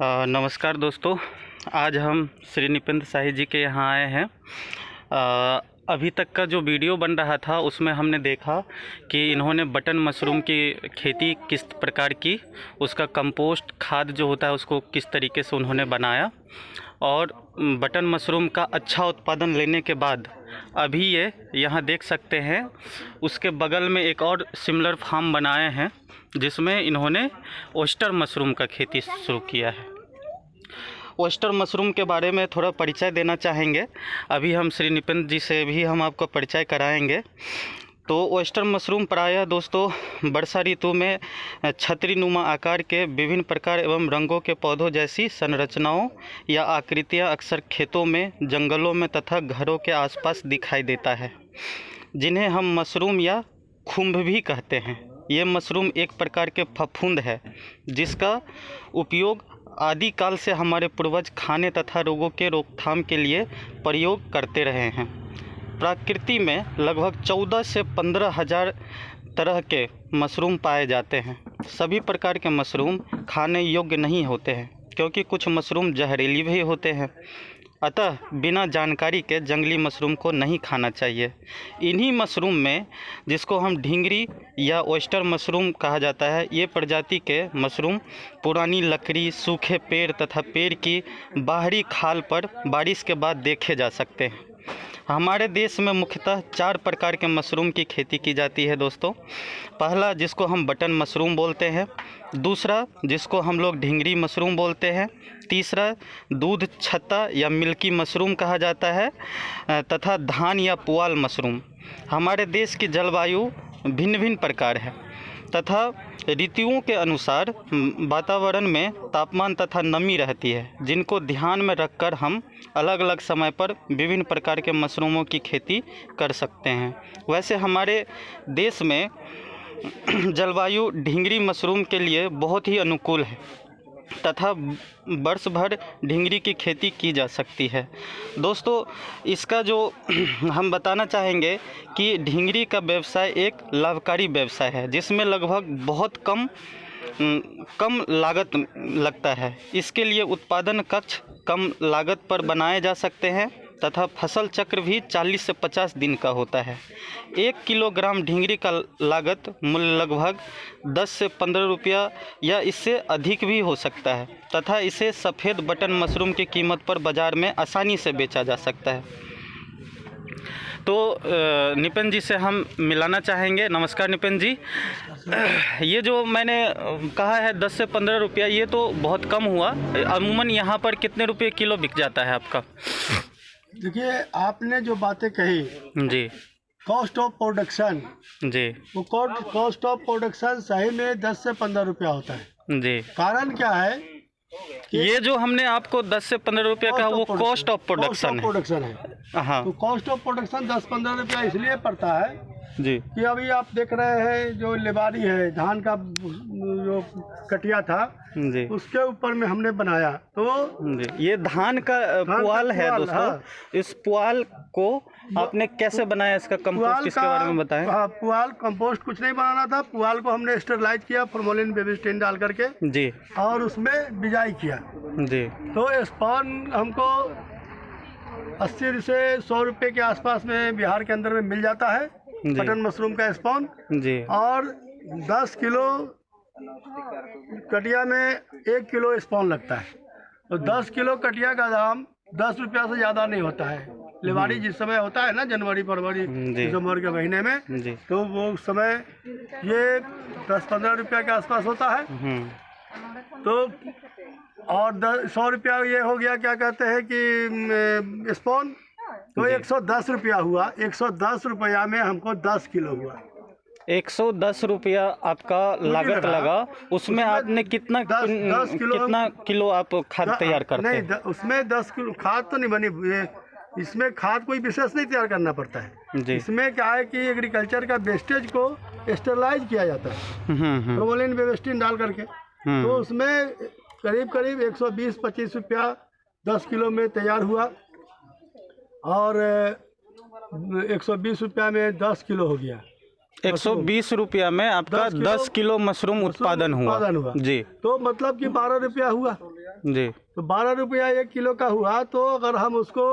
नमस्कार दोस्तों, आज हम श्री निपेंद्र शाही जी के यहाँ आए हैं। अभी तक का जो वीडियो बन रहा था उसमें हमने देखा कि इन्होंने बटन मशरूम की खेती किस प्रकार की, उसका कंपोस्ट खाद जो होता है उसको किस तरीके से उन्होंने बनाया और बटन मशरूम का अच्छा उत्पादन लेने के बाद अभी ये यहाँ देख सकते हैं उसके बगल में एक और सिमिलर फार्म बनाए हैं जिसमें इन्होंने ऑयस्टर मशरूम का खेती शुरू किया है। ऑयस्टर मशरूम के बारे में थोड़ा परिचय देना चाहेंगे। अभी हम श्री निपेंद्र जी से भी हम आपको परिचय कराएंगे। तो ऑयस्टर मशरूम प्रायः दोस्तों वर्षा ऋतु में छतरीनुमा आकार के विभिन्न प्रकार एवं रंगों के पौधों जैसी संरचनाओं या आकृतियां अक्सर खेतों में, जंगलों में तथा घरों के आसपास दिखाई देता है, जिन्हें हम मशरूम या खुम्भ भी कहते हैं। ये मशरूम एक प्रकार के फफूंद है जिसका उपयोग आदिकाल से हमारे पूर्वज खाने तथा रोगों के रोकथाम के लिए प्रयोग करते रहे हैं। प्रकृति में लगभग 14 से 15 हज़ार तरह के मशरूम पाए जाते हैं। सभी प्रकार के मशरूम खाने योग्य नहीं होते हैं क्योंकि कुछ मशरूम जहरीली भी होते हैं। अतः बिना जानकारी के जंगली मशरूम को नहीं खाना चाहिए। इन्हीं मशरूम में, जिसको हम ढींगरी या ऑयस्टर मशरूम कहा जाता है, ये प्रजाति के मशरूम पुरानी लकड़ी, सूखे पेड़ तथा पेड़ की बाहरी खाल पर बारिश के बाद देखे जा सकते हैं। हमारे देश में मुख्यतः 4 प्रकार के मशरूम की खेती की जाती है दोस्तों। पहला, जिसको हम बटन मशरूम बोलते हैं। दूसरा, जिसको हम लोग ढींगरी मशरूम बोलते हैं। तीसरा, दूध छत्ता या मिल्की मशरूम कहा जाता है तथा धान या पुआल मशरूम। हमारे देश की जलवायु भिन्न भिन्न प्रकार है तथा ऋतुओं के अनुसार वातावरण में तापमान तथा नमी रहती है, जिनको ध्यान में रखकर हम अलग अलग समय पर विभिन्न प्रकार के मशरूमों की खेती कर सकते हैं। वैसे हमारे देश में जलवायु ढींगरी मशरूम के लिए बहुत ही अनुकूल है तथा वर्ष भर ढींगरी की खेती की जा सकती है। दोस्तों, इसका जो हम बताना चाहेंगे कि ढींगरी का व्यवसाय एक लाभकारी व्यवसाय है जिसमें लगभग बहुत कम लागत लगता है। इसके लिए उत्पादन कक्ष कम लागत पर बनाए जा सकते हैं तथा फसल चक्र भी 40 से 50 दिन का होता है। 1 किलोग्राम ढींगरी का लागत मूल्य लगभग 10 से 15 रुपया या इससे अधिक भी हो सकता है तथा इसे सफ़ेद बटन मशरूम की कीमत पर बाज़ार में आसानी से बेचा जा सकता है। तो निपेंद्र जी से हम मिलाना चाहेंगे। नमस्कार निपेंद्र जी। ये जो मैंने कहा है 10 से 15 रुपया, ये तो बहुत कम हुआ। अमूमन यहाँ पर कितने रुपये किलो बिक जाता है आपका? देखिए, आपने जो बातें कही जी, कॉस्ट ऑफ प्रोडक्शन जी, वो कॉस्ट ऑफ प्रोडक्शन सही में 10 से 15 रुपया होता है। जी। कारण क्या है? ये जो हमने आपको 10 से 15 रुपया कहा वो कॉस्ट ऑफ प्रोडक्शन है। हाँ, तो कॉस्ट ऑफ प्रोडक्शन 10-15 रुपया इसलिए पड़ता है जी, कि अभी आप देख रहे हैं जो लेबारी है, धान का जो कटिया था जी, उसके ऊपर में हमने बनाया। तो जी, ये धान का पुआल है दोस्तों। हाँ। इस पुआल को आपने कैसे बनाया, इसका कंपोस्ट इसके बारे में बताएं। हाँ, पुआल कंपोस्ट कुछ नहीं बनाना था। पुआल को हमने स्टेरलाइज किया फॉर्मोलिन बेबिस्टिन डाल करके जी, और उसमें बिजाई किया। जी, तो स्पॉन हमको 80 से 100 रुपये के आसपास में बिहार के अंदर में मिल जाता है, बटन मशरूम का स्पॉन जी। और 10 किलो कटिया में 1 किलो स्पॉन लगता है। तो 10 किलो कटिया का दाम 10 रुपया से ज़्यादा नहीं होता है। लेबारी जिस समय होता है ना, जनवरी फरवरी दिसंबर के महीने में, तो वो समय ये 10-15 रुपया के आसपास होता है। तो और 100 रुपया ये हो गया, क्या कहते हैं कि स्पॉन, तो 110 रुपया हुआ। 110 रुपया में हमको 10 किलो हुआ। 110 रुपया आपका लागत लगा। उसमें आपने कितना किलो आप खाद तैयार करते हैं? नहीं, उसमें 10 किलो खाद तो नहीं बनी। इसमें खाद कोई विशेष नहीं तैयार करना पड़ता है जी। इसमें क्या है कि एग्रीकल्चर का वेस्टेज को स्टेरलाइज किया जाता है फॉर्मोलिन बेबिस्टिन डाल करके। तो उसमें करीब 120-25 रुपया 10 किलो में तैयार हुआ और 120 रुपया में 10 किलो हो गया। 120 रुपया में आपका 10 किलो मशरूम उत्पादन हुआ जी। तो मतलब कि 12 रुपया हुआ। जी। तो 12 रुपया 1 किलो का हुआ, तो अगर हम उसको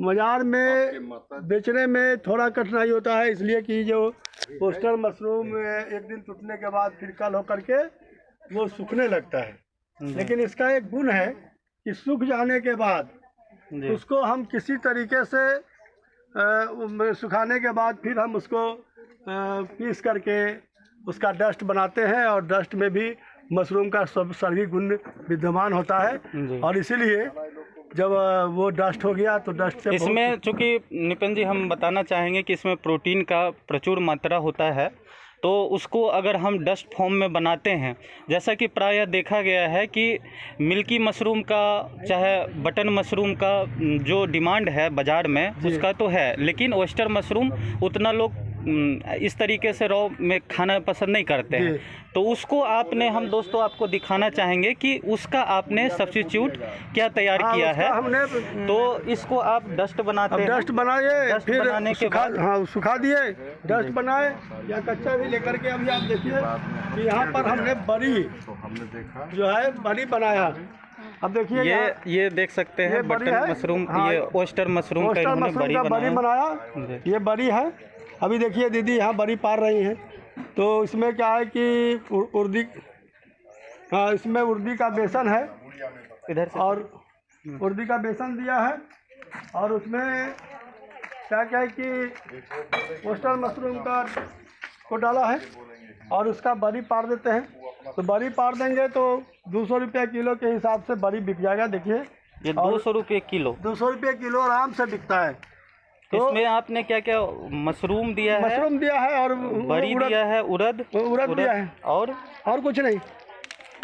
बाजार में बेचने में थोड़ा कठिनाई होता है, इसलिए कि जो ओस्टर मशरूम एक दिन टूटने के बाद फिर कल होकर के वो सूखने लगता है। लेकिन इसका एक गुण है कि सूख जाने के बाद उसको हम किसी तरीके से सुखाने के बाद फिर हम उसको पीस करके उसका डस्ट बनाते हैं, और डस्ट में भी मशरूम का सभी गुण विद्यमान होता है। और इसीलिए जब वो डस्ट हो गया तो डस्ट से इसमें चूँकि निपेन जी हम बताना चाहेंगे कि इसमें प्रोटीन का प्रचुर मात्रा होता है, तो उसको अगर हम डस्ट फॉर्म में बनाते हैं, जैसा कि प्रायः देखा गया है कि मिल्की मशरूम का चाहे बटन मशरूम का जो डिमांड है बाज़ार में उसका तो है, लेकिन ओस्टर मशरूम उतना लोग इस तरीके से रॉ में खाना पसंद नहीं करते हैं। तो उसको आपने, हम दोस्तों आपको दिखाना चाहेंगे कि उसका आपने सब्स्टिट्यूट क्या तैयार किया है। हमने तो इसको आप डस्ट बनाते हैं, डस्ट बनाए, फिर बनाने के बाद हाँ सुखा दिए, डस्ट बनाए या कच्चा भी लेकर के। अभी आप देखिए कि यहाँ पर हमने बड़ी जो है बड़ी बनाया। अब देखिए ये देख सकते हैं बटन मशरूम, ये ओस्टर मशरूम का इन्होंने बड़ी बनाया। ये बड़ी है। अभी देखिए दीदी यहाँ बड़ी पार रही हैं। तो इसमें क्या है कि उर्दी, हाँ इसमें उर्दी का बेसन है इधर से, और उर्दी का बेसन दिया है, और उसमें क्या क्या है कि ओस्टर मशरूम का को डाला है, और उसका बड़ी पार देते हैं। तो बड़ी पार देंगे तो 200 रुपये किलो के हिसाब से बड़ी बिक जाएगा। देखिए ये 200 रुपये किलो, 200 रुपये किलो आराम से बिकता है। तो इसमें आपने क्या क्या मशरूम दिया है? मशरूम दिया है और बड़ी दिया है, उड़द दिया है, और कुछ नहीं।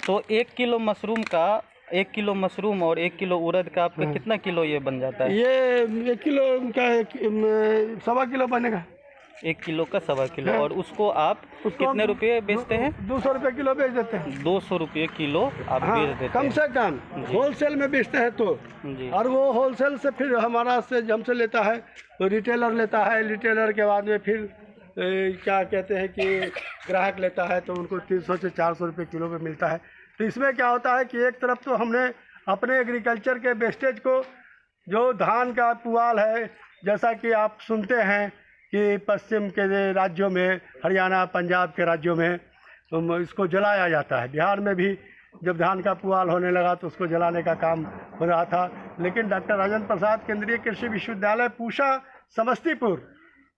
तो 1 किलो मशरूम का, 1 किलो मशरूम और 1 किलो उड़द का आपका कितना किलो ये बन जाता है? ये 1 किलो का 1.25 किलो बनेगा। 1 किलो का 1.25 किलो। और उसको आप कितने रुपये बेचते हैं? 200 रुपये किलो बेच देते हैं। 200 रुपये किलो आप बेच देते हैं, कम से कम होलसेल में बेचते हैं तो जी। और वो होलसेल से फिर हमारा से हमसे लेता है, तो रिटेलर लेता है। रिटेलर के बाद में फिर क्या कहते हैं कि ग्राहक लेता है, तो उनको 300 से 400 रुपये किलो में मिलता है। तो इसमें क्या होता है कि एक तरफ तो हमने अपने एग्रीकल्चर के वेस्टेज को, जो धान का पुआल है, जैसा कि आप सुनते हैं कि पश्चिम के राज्यों में, हरियाणा पंजाब के राज्यों में तो इसको जलाया जाता है। बिहार में भी जब धान का पुआल होने लगा तो उसको जलाने का काम हो रहा था। लेकिन डॉक्टर राजेंद्र प्रसाद केंद्रीय कृषि विश्वविद्यालय पूसा समस्तीपुर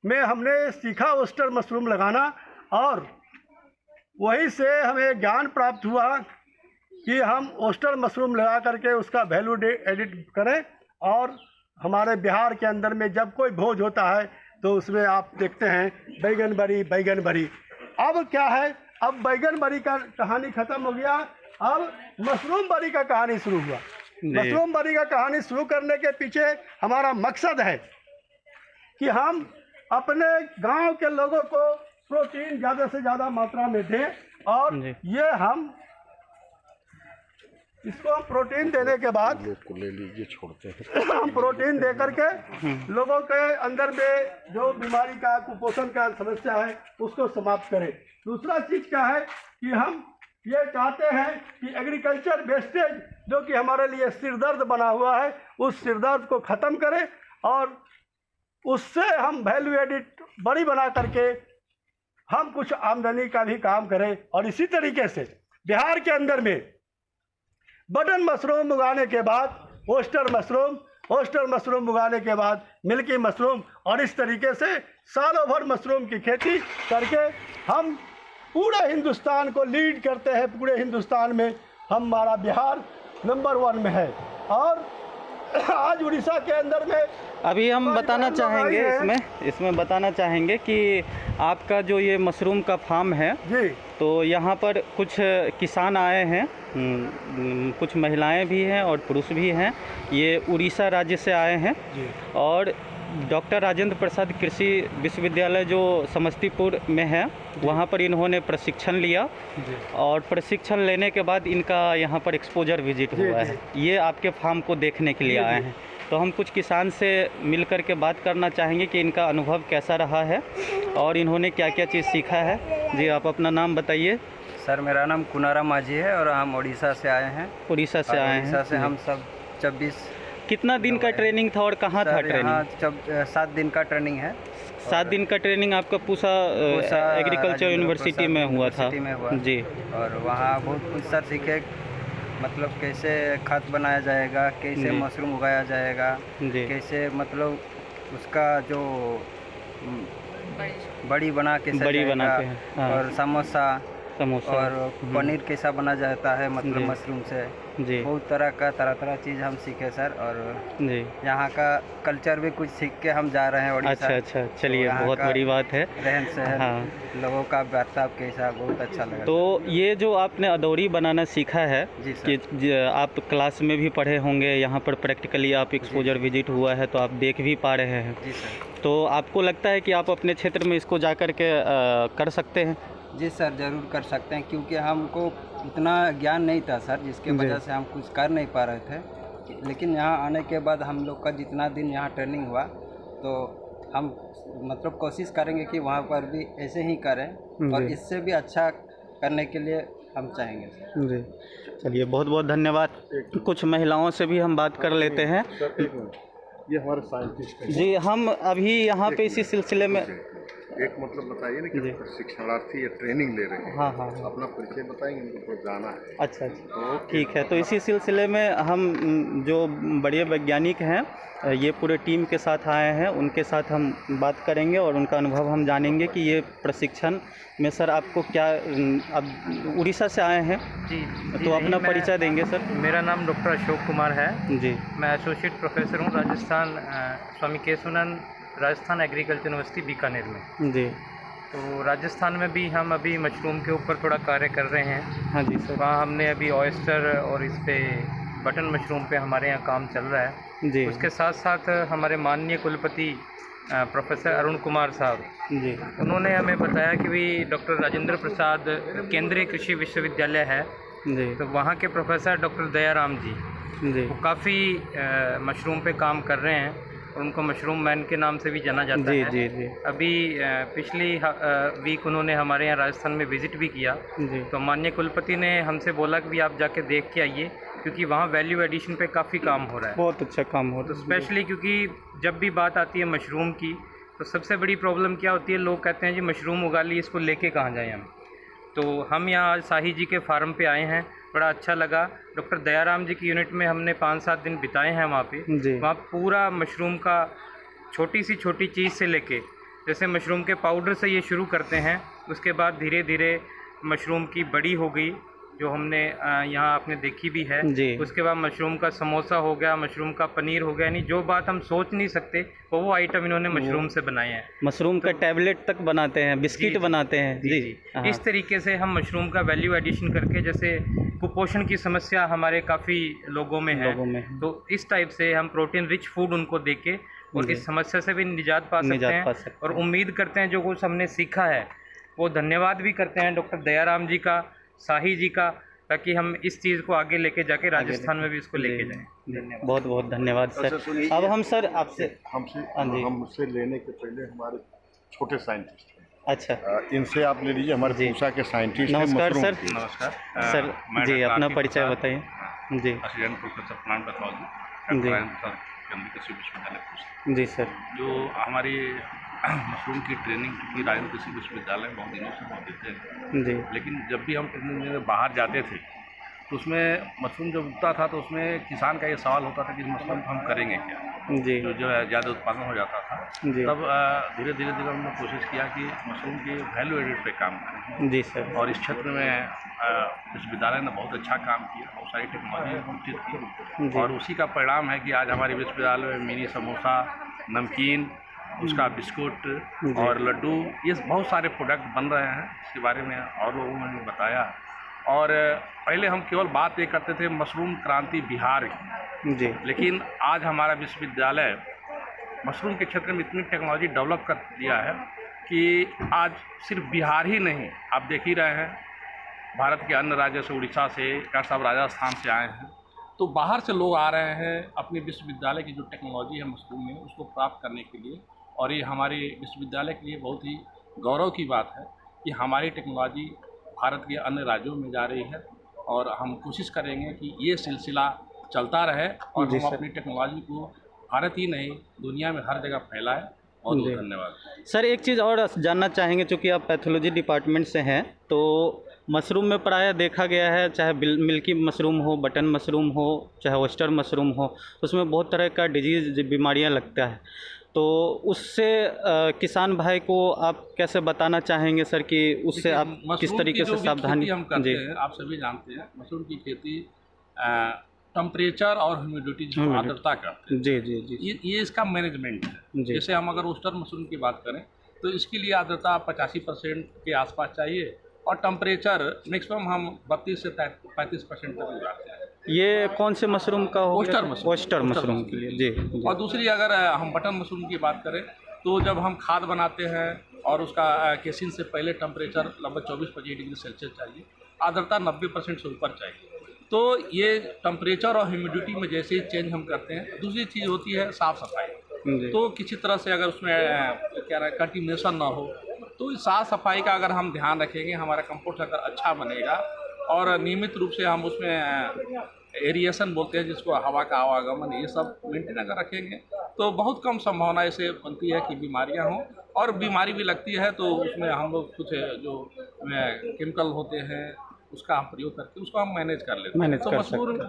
में हमने सीखा ओस्टर मशरूम लगाना, और वहीं से हमें ज्ञान प्राप्त हुआ कि हम ओस्टर मशरूम लगा करके उसका वैल्यू एडिट करें। और हमारे बिहार के अंदर में जब कोई भोज होता है तो उसमें आप देखते हैं बैगन बरी। अब क्या है, अब बैगन बरी का कहानी ख़त्म हो गया, अब मशरूम बरी का कहानी शुरू हुआ। मशरूम बरी का कहानी शुरू करने के पीछे हमारा मकसद है कि हम अपने गांव के लोगों को प्रोटीन ज़्यादा से ज़्यादा मात्रा में दें, और ये हम इसको हम प्रोटीन देने के बाद ले लीजिए, छोड़ते हैं हम प्रोटीन दे करके लोगों के अंदर में जो बीमारी का, कुपोषण का समस्या है उसको समाप्त करें। दूसरा चीज़ क्या है कि हम ये चाहते हैं कि एग्रीकल्चर वेस्टेज जो कि हमारे लिए सिरदर्द बना हुआ है, उस सिरदर्द को ख़त्म करें, और उससे हम वैल्यू एडिट बड़ी बना करके हम कुछ आमदनी का भी काम करें। और इसी तरीके से बिहार के अंदर में बटन मशरूम उगाने के बाद ओस्टर मशरूम उगाने के बाद मिल्की मशरूम, और इस तरीके से सालों भर मशरूम की खेती करके हम पूरे हिंदुस्तान को लीड करते हैं। पूरे हिंदुस्तान में हमारा बिहार नंबर 1 में है। और आज उड़ीसा के अंदर में अभी हम बताना चाहेंगे, इसमें बताना चाहेंगे कि आपका जो ये मशरूम का फार्म है जी, तो यहाँ पर कुछ किसान आए हैं, कुछ महिलाएं भी हैं और पुरुष भी हैं। ये उड़ीसा राज्य से आए हैं जी। और डॉक्टर राजेंद्र प्रसाद कृषि विश्वविद्यालय जो समस्तीपुर में है, वहाँ पर इन्होंने प्रशिक्षण लिया, और प्रशिक्षण लेने के बाद इनका यहाँ पर एक्सपोजर विजिट हुआ है। ये आपके फार्म को देखने के लिए आए हैं। तो हम कुछ किसान से मिल कर के बात करना चाहेंगे कि इनका अनुभव कैसा रहा है और इन्होंने क्या क्या चीज़ सीखा है। जी, आप अपना नाम बताइए। सर मेरा नाम कुनारा माझी है और हम उड़ीसा से आए हैं। उड़ीसा से आए हैं। उड़ीसा से हम सब 26। कितना दिन का ट्रेनिंग था और कहाँ था ट्रेनिंग? 7 दिन का ट्रेनिंग है। 7 दिन का ट्रेनिंग आपका पूसा एग्रीकल्चर यूनिवर्सिटी में हुआ था? जी। और वहाँ बहुत कुछ सर सीखे, मतलब कैसे खाद बनाया जाएगा, कैसे मशरूम उगाया जाएगा, कैसे मतलब उसका जो बड़ी बना के और समोसा और पनीर कैसा बना जाता है मतलब मशरूम से। जी। बहुत तरह चीज़ हम सीखे सर। और जी यहाँ का कल्चर भी कुछ सीख के हम जा रहे हैं उड़ीसा। अच्छा, चलिए, बहुत बड़ी बात है। रहन सहन, हाँ, लोगों का बर्ताव कैसा, बहुत अच्छा लगा। तो ये जो आपने अदौरी बनाना सीखा है कि आप क्लास में भी पढ़े होंगे, यहाँ पर प्रैक्टिकली आप एक्सपोजर विजिट हुआ है तो आप देख भी पा रहे हैं। जी सर। तो आपको लगता है कि आप अपने क्षेत्र में इसको जा कर के कर सकते हैं? जी सर, ज़रूर कर सकते हैं, क्योंकि हमको उतना ज्ञान नहीं था सर, जिसके वजह से हम कुछ कर नहीं पा रहे थे। लेकिन यहाँ आने के बाद हम लोग का जितना दिन यहाँ ट्रेनिंग हुआ, तो हम मतलब कोशिश करेंगे कि वहाँ पर भी ऐसे ही करें और इससे भी अच्छा करने के लिए हम चाहेंगे। जी, चलिए, बहुत बहुत धन्यवाद। कुछ महिलाओं से भी हम बात कर लेते हैं। ये हमारे साइंटिस्ट हैं। जी, हम अभी यहाँ पे इसी सिलसिले में एक मतलब बताइए ना कि शिक्षणार्थी ये ट्रेनिंग ले रहे हैं। हाँ, अपना परिचय बताएंगे, इनको जाना है। अच्छा, ठीक है। तो इसी सिलसिले में हम जो बड़े वैज्ञानिक हैं, ये पूरे टीम के साथ आए हैं, उनके साथ हम बात करेंगे और उनका अनुभव हम जानेंगे कि ये प्रशिक्षण में सर आपको क्या, अब उड़ीसा से आए हैं जी, तो अपना परिचय देंगे सर। मेरा नाम डॉक्टर अशोक कुमार है जी। मैं एसोसिएट प्रोफेसर हूँ राजस्थान स्वामी केशवानंद राजस्थान एग्रीकल्चर यूनिवर्सिटी बीकानेर में। जी। तो राजस्थान में भी हम अभी मशरूम के ऊपर थोड़ा कार्य कर रहे हैं। हाँ जी सर। वहाँ हमने अभी ऑयस्टर और इस पे बटन मशरूम पे हमारे यहाँ काम चल रहा है। जी। उसके साथ साथ हमारे माननीय कुलपति प्रोफेसर अरुण कुमार साहब जी, उन्होंने हमें बताया कि भी डॉक्टर राजेंद्र प्रसाद केंद्रीय कृषि विश्वविद्यालय है जी, तो वहाँ के प्रोफेसर डॉक्टर दयाराम जी जी, वो काफ़ी मशरूम पे काम कर रहे हैं और उनको मशरूम मैन के नाम से भी जाना जाता जी, है। जी, जी, अभी पिछली वीक उन्होंने हमारे यहाँ राजस्थान में विज़िट भी किया। जी, तो माननीय कुलपति ने हमसे बोला कि भी आप जाके देख के आइए, क्योंकि वहाँ वैल्यू एडिशन पे काफ़ी काम हो रहा है। बहुत अच्छा काम हो रहा तो है। स्पेशली क्योंकि जब भी बात आती है मशरूम की, तो सबसे बड़ी प्रॉब्लम क्या होती है, लोग कहते हैं जी मशरूम उगा ली, इसको लेके कहाँ जाएँ हम। तो हम यहाँ आज शाही जी के फार्म पे आए हैं, बड़ा अच्छा लगा। डॉक्टर दयाराम जी की यूनिट में हमने 5-7 दिन बिताए हैं वहाँ पे। जी। वहाँ पूरा मशरूम का छोटी सी छोटी चीज़ से लेके, जैसे मशरूम के पाउडर से ये शुरू करते हैं, उसके बाद धीरे धीरे मशरूम की बड़ी हो गई जो हमने यहाँ आपने देखी भी है। जी। उसके बाद मशरूम का समोसा हो गया, मशरूम का पनीर हो गया, यानी जो बात हम सोच नहीं सकते वो आइटम इन्होंने मशरूम से बनाए हैं। मशरूम का टैबलेट तक बनाते हैं, बिस्किट बनाते हैं। जी, हाँ। इस तरीके से हम मशरूम का वैल्यू एडिशन करके, जैसे कुपोषण की समस्या हमारे काफ़ी लोगों में है, तो इस टाइप से हम प्रोटीन रिच फूड उनको देके और इस समस्या से भी निजात पा सकते हैं। और उम्मीद करते हैं जो कुछ हमने सीखा है वो धन्यवाद भी करते हैं डॉक्टर दयाराम जी का, शाही जी का, ताकि हम इस चीज़ को आगे लेके जाके राजस्थान में भी इसको लेके जाएं। धन्यवाद। बहुत बहुत धन्यवाद सर। अब हम सर आपसे हमसे लेने के पहले हमारे छोटे साइंटिस्ट हैं। अच्छा, इनसे आप ले लीजिए, हमारे पूसा के साइंटिस्ट हैं। नमस्कार सर। नमस्कार सर जी, अपना परिचय बताइए। जी। असिस्टेंट प्रोफेसर प्लांट पैथोलॉजी, जी। केंद्रीय कृषि विश्वविद्यालय पूसा। जी सर। जो हमारी मशरूम की ट्रेनिंग की राजेंद्र कृषि विश्वविद्यालय में बहुत दिनों से हम देते हैं। जी। लेकिन जब भी हम ट्रेनिंग देने बाहर जाते थे तो उसमें मशरूम जब उगता था तो उसमें किसान का ये सवाल होता था कि मशरूम हम करेंगे क्या। जी। जो है ज़्यादा उत्पादन हो जाता था। जी। तब धीरे धीरे हमने कोशिश किया कि मशरूम की वैल्यू एडिड पे काम करें। जी सर। और इस क्षेत्र में विश्वविद्यालय ने बहुत अच्छा काम किया, बहुत सारी टेक्नोलॉजी विकसित की और उसी का परिणाम है कि आज हमारे विश्वविद्यालय में मिनी समोसा, नमकीन, उसका बिस्कुट और लड्डू, ये बहुत सारे प्रोडक्ट बन रहे हैं। इसके बारे में और लोगों ने बताया। और पहले हम केवल बात ये करते थे मशरूम क्रांति बिहार की। जी। लेकिन आज हमारा विश्वविद्यालय मशरूम के क्षेत्र में इतनी टेक्नोलॉजी डेवलप कर दिया है कि आज सिर्फ बिहार ही नहीं, आप देख ही रहे हैं भारत के अन्य राज्यों से, उड़ीसा से, डॉक्टर साहब राजस्थान से आए हैं, तो बाहर से लोग आ रहे हैं अपने विश्वविद्यालय की जो टेक्नोलॉजी है मशरूम में उसको प्राप्त करने के लिए। और ये हमारे विश्वविद्यालय के लिए बहुत ही गौरव की बात है कि हमारी टेक्नोलॉजी भारत के अन्य राज्यों में जा रही है और हम कोशिश करेंगे कि ये सिलसिला चलता रहे और हम अपनी टेक्नोलॉजी को भारत ही नहीं दुनिया में हर जगह फैलाएं। और धन्यवाद सर। एक चीज़ और जानना चाहेंगे, चूँकि आप पैथोलॉजी डिपार्टमेंट से हैं, तो मशरूम में प्रायः देखा गया है, चाहे मिल्की मशरूम हो, बटन मशरूम हो, चाहे ऑयस्टर मशरूम हो, उसमें बहुत तरह का डिजीज़ बीमारियां लगता है। तो उससे किसान भाई को आप कैसे बताना चाहेंगे सर कि उससे आप किस तरीके से सावधानी हम करते हैं? आप सभी जानते हैं मशरूम की खेती टेम्परेचर और ह्यूमिडिटी जो आर्द्रता करते हैं। जी जी जी। ये इसका मैनेजमेंट है। जैसे हम अगर ऑयस्टर मशरूम की बात करें तो इसके लिए आर्द्रता 85% के आसपास चाहिए और टेम्परेचर मैक्सिमम हम 32 से 35% तक लगाते हैं। ये कौन से मशरूम का हो? ऑयस्टर मशरूम के लिए जी। और दूसरी अगर हम बटन मशरूम की बात करें तो जब हम खाद बनाते हैं और उसका केसिंग से पहले टेम्परेचर लगभग 24-25 डिग्री सेल्सियस चाहिए, आर्द्रता 90% से ऊपर चाहिए। तो ये टेम्परेचर और ह्यूमिडिटी में जैसे ही चेंज हम करते हैं। दूसरी चीज़ होती है साफ़ सफाई। तो किसी तरह से अगर उसमें क्या रहा कंटिन्यूशन ना हो, तो साफ़ सफाई का अगर हम ध्यान रखेंगे, हमारा कंपोस्ट अगर अच्छा बनेगा और नियमित रूप से हम उसमें एरिएशन बोलते हैं जिसको हवा का आवागमन, ये सब मेंटेन अगर रखेंगे तो बहुत कम संभावना ऐसे बनती है कि बीमारियां हों। और बीमारी भी लगती है तो उसमें हम लोग कुछ जो केमिकल होते हैं उसका हम प्रयोग करके उसको हम मैनेज कर लेते हैं। तो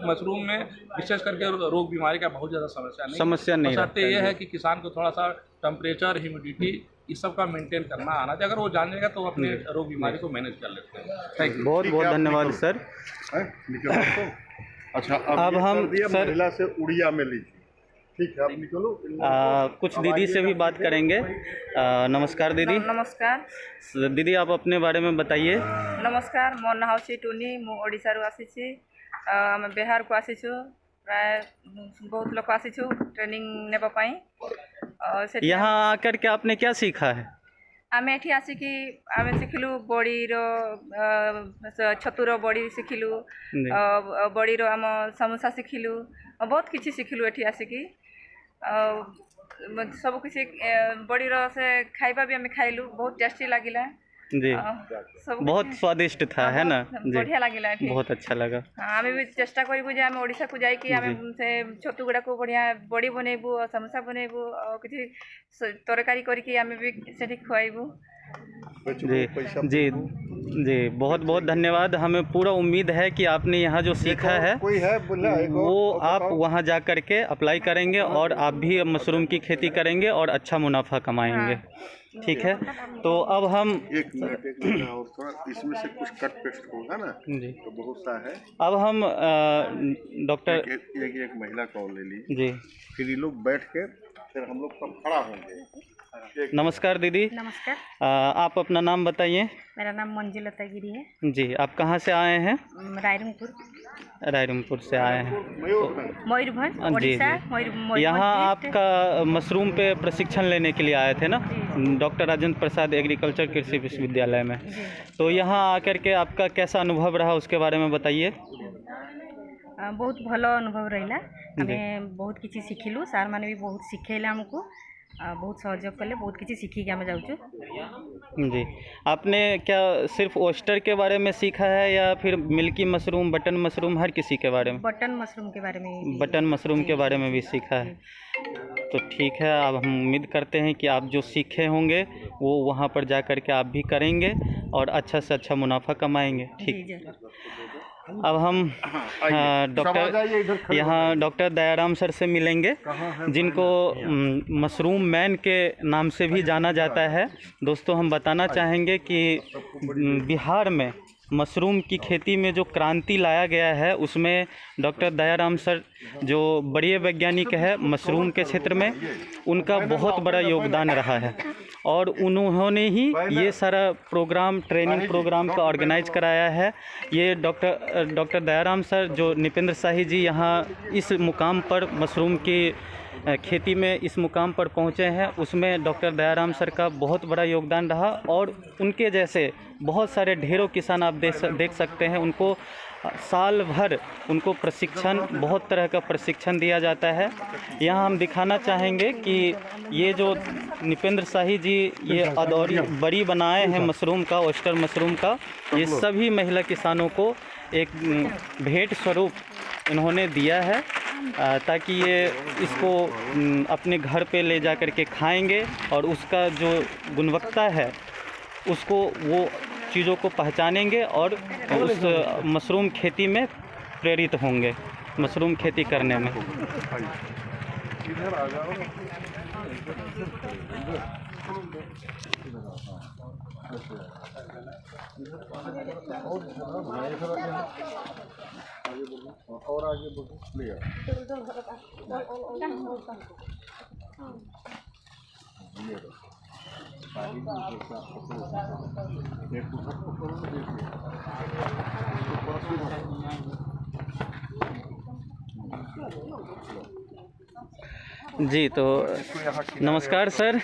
मशरूम में विशेष करके रोग बीमारी का बहुत ज़्यादा समस्या नहीं है। ये है कि किसान को थोड़ा सा टेम्परेचर, ह्यूमिडिटी इस सब का मेंटेन करना आना चाहिए। अगर वो जान जाएगा तो अपने रोग बीमारी को मैनेज कर लेते हैं। Thank you. बहुत बहुत धन्यवाद सर। अच्छा, अब हम सर महिला से उड़िया में लीजिए। ठीक है, आप निकलो। कुछ दीदी से भी बात करेंगे। नमस्कार दीदी। नमस्कार दीदी, आप अपने बारे में बताइए। नमस्कार, मो ना हूँ टुनी। मु ओडिशा रू आसी, आम बिहार को आसीचु। प्राय बहुत लोग आसीचु ट्रेनिंग नेबा पाई। यहाँ आकर के आपने क्या सीखा है? आम एठी आसिकी आम शिखिलु बड़ी छतुर बड़ी शिखिलु, बड़ी आम समोसा शिखिलु, बहुत किसी शिखिलु एठी आसिकी। सब किसी बड़ी से खाइबा भी आम खाइलु, बहुत टेस्टी लगिला जी। बहुत स्वादिष्ट था, है ना जी? बढ़िया लगिला, बहुत अच्छा लगा। आम भी चेष्टा करूँ जे आम ओडिशा को जाइए आम से छतु गुड़ा को बढ़िया बड़ी बनइबू और समोसा बनइबू और किसी तरकारी करके आम भी से खुआबू। जी जी जी, बहुत बहुत धन्यवाद। हमें पूरा उम्मीद है कि आपने यहाँ जो सीखा है वो आप वहाँ जा कर के अप्लाई करेंगे और आप भी मशरूम की खेती करेंगे और अच्छा मुनाफा कमाएंगे। ठीक है, तो अब हम एक मिनट और थोड़ा इसमें से कुछ कट पेस्ट होगा ना जी, तो बहुत सा है। अब हम डॉक्टर एक महिला कॉल ले ली जी, फिर ये लोग बैठ के फिर हम लोग सब खड़ा होंगे। नमस्कार दीदी। नमस्कार। आप अपना नाम बताइए। मेरा नाम मंजुलता गिरी है जी। आप कहाँ से आए हैं? रायरंगपुर से आए हैं। मयूरभंज जी ओडिशा। जी। यहाँ आपका मशरूम पे प्रशिक्षण लेने के लिए आए थे ना, डॉक्टर राजेंद्र प्रसाद एग्रीकल्चर कृषि विश्वविद्यालय में। तो यहाँ आकर के आपका कैसा अनुभव रहा उसके बारे में बताइए। बहुत भलो अनुभव रहा। हमें बहुत किसी शिखिलु, सार मैंने भी बहुत शिखेला हमको, बहुत सहयोग कले, बहुत किसी सीखिक आम जाऊँ जी। आपने क्या सिर्फ ऑयस्टर के बारे में सीखा है या फिर मिल्की मशरूम, बटन मशरूम, हर किसी के बारे में? बटन मशरूम के बारे में। बटन मशरूम के बारे में भी सीखा है। तो ठीक है, अब हम उम्मीद करते हैं कि आप जो सीखे होंगे वो वहाँ पर जा कर के आप भी करेंगे और अच्छा से अच्छा मुनाफा कमाएंगे। ठीक। अब हम डॉक्टर दयाराम सर से मिलेंगे, जिनको मशरूम मैन के नाम से भी जाना जाता है। दोस्तों, हम बताना चाहेंगे कि बिहार में मशरूम की खेती में जो क्रांति लाया गया है उसमें डॉक्टर दयाराम सर जो बड़े वैज्ञानिक है मशरूम के क्षेत्र में, उनका बहुत बड़ा योगदान रहा है और उन्होंने ही ये सारा प्रोग्राम, ट्रेनिंग प्रोग्राम का ऑर्गेनाइज कराया है। ये डॉक्टर दयाराम सर जो निपेंद्र शाही जी यहाँ इस मुकाम पर मशरूम की खेती में इस मुकाम पर पहुँचे हैं, उसमें डॉक्टर दयाराम सर का बहुत बड़ा योगदान रहा और उनके जैसे बहुत सारे ढेरों किसान आप देख सकते हैं। उनको साल भर उनको प्रशिक्षण, बहुत तरह का प्रशिक्षण दिया जाता है। यहाँ हम दिखाना चाहेंगे कि ये जो निपेंद्र शाही जी ये अदौरी बड़ी बनाए हैं मशरूम का, ऑयस्टर मशरूम का, ये सभी महिला किसानों को एक भेंट स्वरूप इन्होंने दिया है, ताकि ये इसको अपने घर पे ले जा कर के खाएंगे और उसका जो गुणवत्ता है उसको वो चीज़ों को पहचानेंगे और उस मशरूम खेती में प्रेरित होंगे, मशरूम खेती करने में। और आगे बढ़ो। जी, तो नमस्कार सर।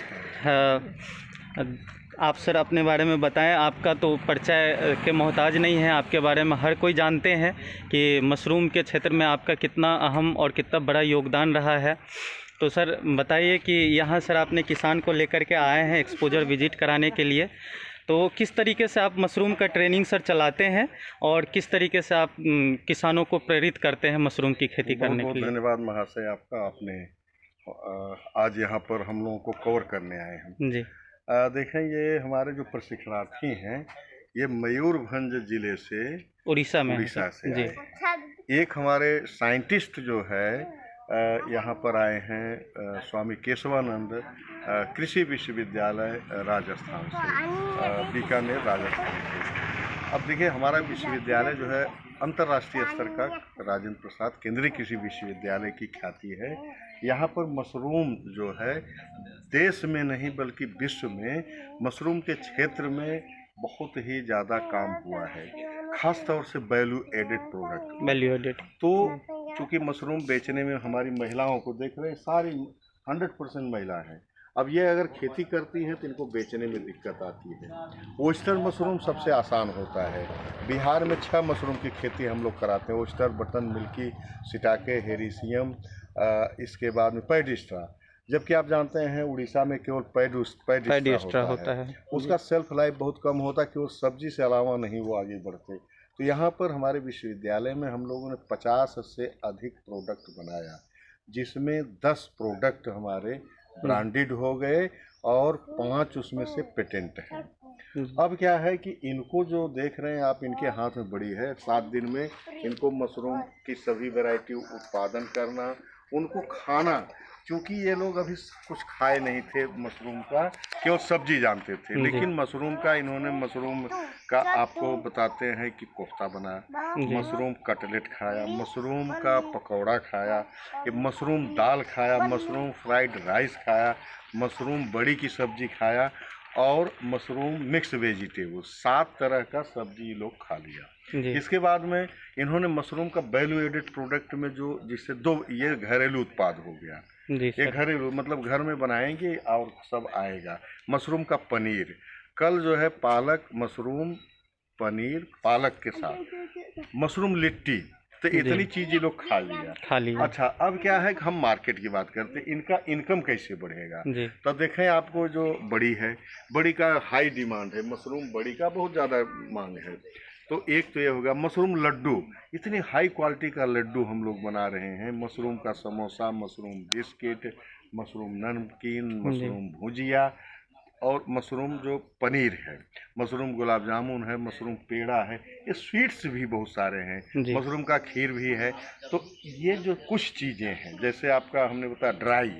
आप सर अपने बारे में बताएं। आपका तो परिचय के मोहताज नहीं है, आपके बारे में हर कोई जानते हैं कि मशरूम के क्षेत्र में आपका कितना अहम और कितना बड़ा योगदान रहा है। तो सर बताइए कि यहाँ सर आपने किसान को लेकर के आए हैं एक्सपोजर विजिट कराने के लिए, तो किस तरीके से आप मशरूम का ट्रेनिंग सर चलाते हैं और किस तरीके से आप किसानों को प्रेरित करते हैं मशरूम की खेती करने के लिए? धन्यवाद महाशय आपका, आपने आज यहाँ पर हम लोगों को कवर करने आए हैं। जी देखें, ये हमारे जो प्रशिक्षणार्थी हैं ये मयूरभंज जिले से, उड़ीसा से जी। एक हमारे साइंटिस्ट जो है यहाँ पर आए हैं स्वामी केशवानंद कृषि विश्वविद्यालय राजस्थान से, बीकानेर राजस्थान से। अब देखिए, हमारा विश्वविद्यालय जो है अंतर्राष्ट्रीय स्तर का राजेंद्र प्रसाद केंद्रीय कृषि विश्वविद्यालय की ख्याति है। यहाँ पर मशरूम जो है देश में नहीं बल्कि विश्व में मशरूम के क्षेत्र में बहुत ही ज़्यादा काम हुआ है, खास तौर से value added product. Value added तो चूँकि मशरूम बेचने में हमारी महिलाओं को देख रहे हैं, सारी 100% महिला हैं। अब ये अगर खेती करती हैं तो इनको बेचने में दिक्कत आती है। ऑयस्टर मशरूम सबसे आसान होता है। बिहार में 6 मशरूम की खेती हम लोग कराते हैं, ऑयस्टर, बटन, मिल्की, सिटाके, हेरिसियम, इसके बाद में पैडिस्ट्रा। जबकि आप जानते हैं उड़ीसा में केवल पैडिस्ट्रा होता है। उसका सेल्फ लाइफ बहुत कम होता है, केवल सब्जी से अलावा नहीं वो आगे बढ़ते। तो यहाँ पर हमारे विश्वविद्यालय में हम लोगों ने 50 से अधिक प्रोडक्ट बनाया, जिसमें 10 प्रोडक्ट हमारे ब्रांडेड हो गए और 5 उसमें से पेटेंट हैं। अब क्या है कि इनको जो देख रहे हैं आप, इनके हाथ में बड़ी है। 7 दिन में इनको मशरूम की सभी वैरायटी उत्पादन करना, उनको खाना, क्योंकि ये लोग अभी कुछ खाए नहीं थे मशरूम का, केवल सब्जी जानते थे। लेकिन मशरूम का इन्होंने, मशरूम का आपको बताते हैं कि कोफ्ता बनाया, मशरूम कटलेट खाया, मशरूम का पकौड़ा खाया, ये मशरूम दाल खाया, मशरूम फ्राइड राइस खाया, मशरूम बड़ी की सब्जी खाया और मशरूम मिक्स वेजिटेबल, 7 तरह का सब्जी लोग खा लिया। इसके बाद में इन्होंने मशरूम का वैल्यू एडेड प्रोडक्ट में जो, जिससे 2 ये घरेलू उत्पाद हो गया। ये घरेलू मतलब घर में बनाएंगे और सब आएगा। मशरूम का पनीर, कल जो है पालक मशरूम पनीर पालक के साथ मशरूम लिट्टी, तो इतनी चीज़ ये लोग खा लिया। अच्छा, अब क्या है कि हम मार्केट की बात करते हैं, इनका इनकम कैसे बढ़ेगा। तो देखें, आपको जो बड़ी है, बड़ी का हाई डिमांड है, मशरूम बड़ी का बहुत ज़्यादा मांग है। तो एक तो ये होगा मशरूम लड्डू, इतनी हाई क्वालिटी का लड्डू हम लोग बना रहे हैं। मशरूम का समोसा, मशरूम बिस्किट, मशरूम नमकीन, मशरूम भुजिया और मशरूम जो पनीर है, मशरूम गुलाब जामुन है, मशरूम पेड़ा है, ये स्वीट्स भी बहुत सारे हैं, मशरूम का खीर भी है। तो ये जो कुछ चीज़ें हैं, जैसे आपका हमने बताया ड्राई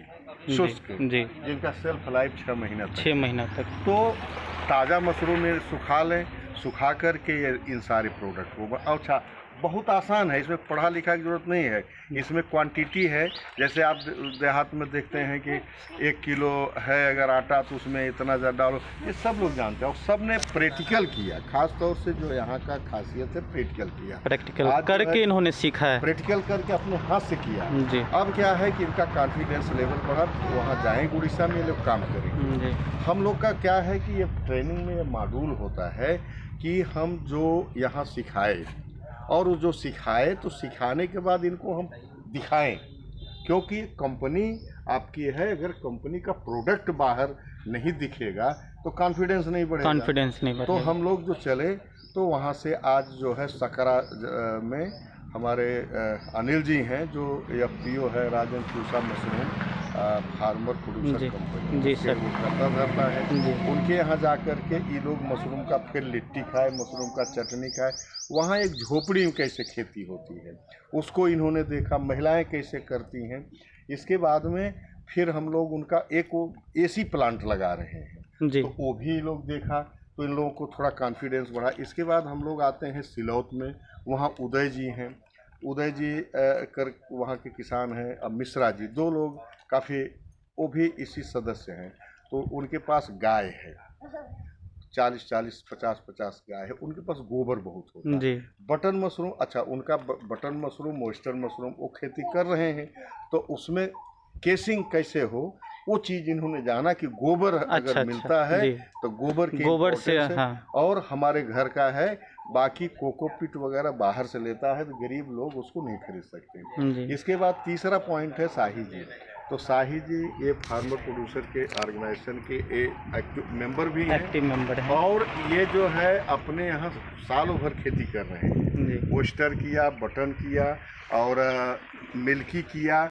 शुष्क, जिनका सेल्फ लाइफ 6 महीना तक, तो ताज़ा मशरूम में सुखा लें, सुखा करके इन सारे प्रोडक्ट को। अच्छा, बहुत आसान है, इसमें पढ़ा लिखा की जरूरत नहीं है, इसमें क्वांटिटी है। जैसे आप देहात में देखते हैं कि 1 किलो है अगर आटा तो उसमें इतना ज़्यादा डालो, ये सब लोग जानते हैं और सब ने प्रैक्टिकल किया। खास तौर से जो यहाँ का खासियत है, प्रैक्टिकल किया, प्रैक्टिकल करके इन्होंने सीखा है, प्रैक्टिकल करके अपने हाथ से किया। अब क्या है कि इनका कॉन्फिडेंस लेवल बढ़ा, वहाँ जाएंगे उड़ीसा में, ये लोग काम करेंगे। हम लोग का क्या है कि ये ट्रेनिंग में ये मॉड्यूल होता है कि हम जो यहाँ सिखाए और वो जो सिखाए तो सिखाने के बाद इनको हम दिखाएं, क्योंकि कंपनी आपकी है, अगर कंपनी का प्रोडक्ट बाहर नहीं दिखेगा तो कॉन्फिडेंस नहीं बढ़ेगा, तो हम लोग जो चले तो वहाँ से आज जो है सकरा में हमारे अनिल जी हैं जो FPO है राजन चूसा मशरूम फार्मर प्रोड्यूसर कंपनी जी सर, वो करता धरता है, उनके यहाँ जा कर के ये लोग मशरूम का फिर लिट्टी खाए, मशरूम का चटनी खाए। वहाँ एक झोपड़ी में कैसे खेती होती है उसको इन्होंने देखा, महिलाएं कैसे करती हैं। इसके बाद में फिर हम लोग उनका एक AC प्लांट लगा रहे हैं जी। तो वो भी लोग देखा तो इन लोगों को थोड़ा कॉन्फिडेंस बढ़ा। इसके बाद हम लोग आते हैं सिलौत में, वहाँ उदय जी हैं, उदय जी कर वहाँ के किसान हैं, अब मिश्रा जी, 2 लोग काफ़ी वो भी इसी सदस्य हैं। तो उनके पास गाय है 40-40, 50-50 गाय है, उनके पास गोबर बहुत होता है। बटन मशरूम, अच्छा उनका बटन मशरूम, ऑयस्टर मशरूम वो खेती कर रहे हैं, तो उसमें केसिंग कैसे हो वो चीज़ इन्होंने जाना कि गोबर अगर मिलता है तो गोबर से हाँ। और हमारे घर का है, बाकी कोकोपीट वगैरह बाहर से लेता है तो गरीब लोग उसको नहीं खरीद सकते। इसके बाद तीसरा पॉइंट है शाही जी। तो शाही जी ये फार्मर प्रोड्यूसर के ऑर्गेनाइजेशन के एक्टिव मेंबर भी हैं, एक्टिव मेंबर हैं, और ये जो है अपने यहाँ सालों भर खेती कर रहे हैं। ऑयस्टर किया, बटन किया और मिल्की किया,